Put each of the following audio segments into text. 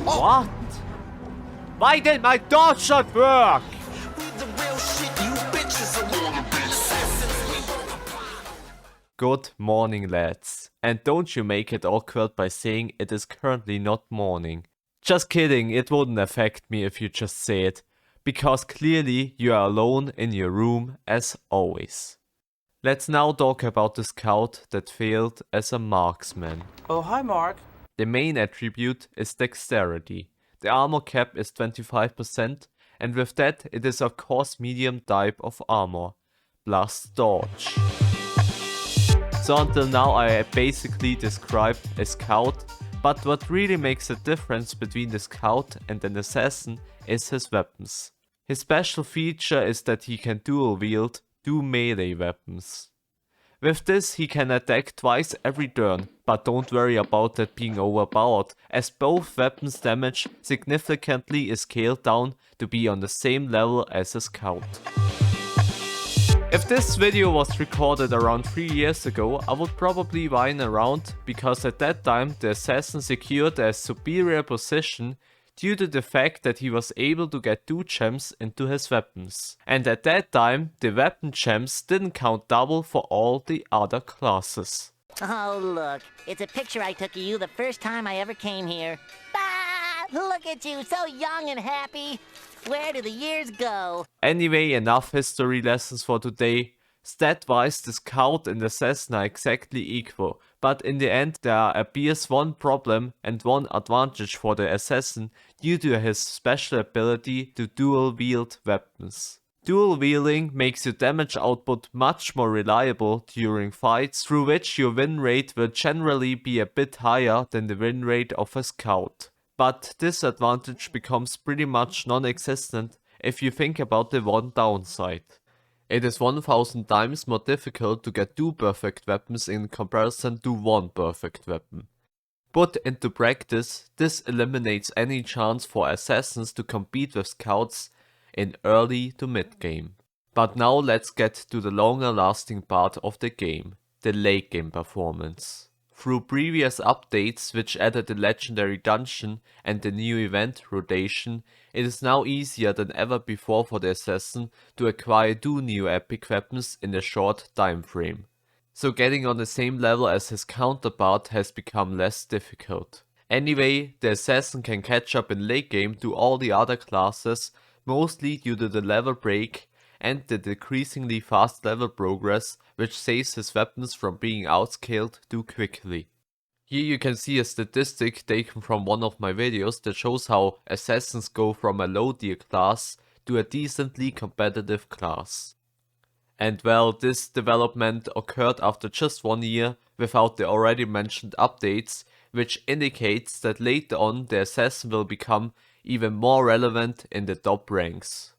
What? Why did my dodge not work? Good morning, lads. And don't you make it awkward by saying it is currently not morning. Just kidding, it wouldn't affect me if you just say it, because clearly you are alone in your room as always. Let's now talk about the scout that failed as a marksman. Oh, hi Mark. The main attribute is dexterity. The armor cap is 25%, and with that it is of course medium type of armor, plus dodge. So until now I basically described a scout, but what really makes a difference between the scout and an assassin is his weapons. His special feature is that he can dual wield 2 melee weapons. With this he can attack twice every turn, but don't worry about that being overpowered, as both weapons' damage significantly is scaled down to be on the same level as a scout. If this video was recorded around 3 years ago, I would probably whine around, because at that time the assassin secured a superior position due to the fact that he was able to get 2 gems into his weapons. And at that time, the weapon gems didn't count double for all the other classes. Oh, look. It's a picture I took of you the first time I ever came here. Ah! Look at you, so young and happy. Where do the years go? Anyway, enough history lessons for today. Stat-wise, the scout and assassin are exactly equal, but in the end there appears one problem and one advantage for the assassin due to his special ability to dual wield weapons. Dual wielding makes your damage output much more reliable during fights, through which your win rate will generally be a bit higher than the win rate of a scout. But this advantage becomes pretty much non-existent if you think about the one downside. It is 1000 times more difficult to get 2 perfect weapons in comparison to 1 perfect weapon. Put into practice, this eliminates any chance for assassins to compete with scouts in early to mid game. But now let's get to the longer lasting part of the game, the late game performance. Through previous updates which added the legendary dungeon and the new event rotation, it is now easier than ever before for the assassin to acquire 2 new epic weapons in a short time frame. So getting on the same level as his counterpart has become less difficult. Anyway, the assassin can catch up in late game to all the other classes, mostly due to the level break and the decreasingly fast level progress, which saves his weapons from being outscaled too quickly. Here you can see a statistic taken from one of my videos that shows how assassins go from a low tier class to a decently competitive class. And well, this development occurred after just 1 year without the already mentioned updates, which indicates that later on the assassin will become even more relevant in the top ranks.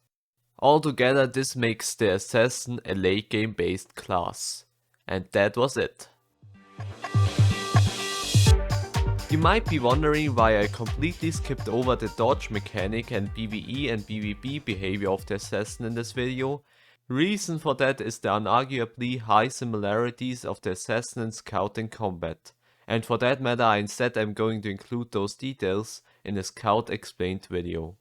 Altogether, this makes the assassin a late game based class. And that was it. You might be wondering why I completely skipped over the dodge mechanic and PvE and PvP behavior of the assassin in this video. Reason for that is the unarguably high similarities of the assassin and scout in combat. And for that matter, I instead am going to include those details in a scout explained video.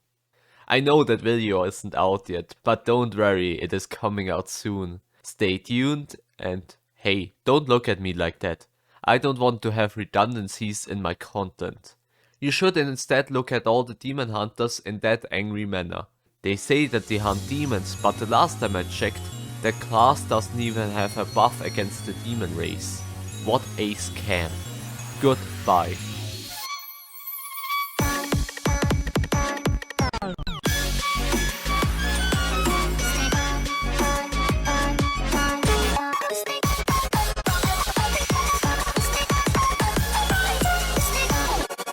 I know that video isn't out yet, but don't worry, it is coming out soon. Stay tuned and hey, don't look at me like that. I don't want to have redundancies in my content. You should instead look at all the demon hunters in that angry manner. They say that they hunt demons, but the last time I checked, that class doesn't even have a buff against the demon race. What a scam. Goodbye.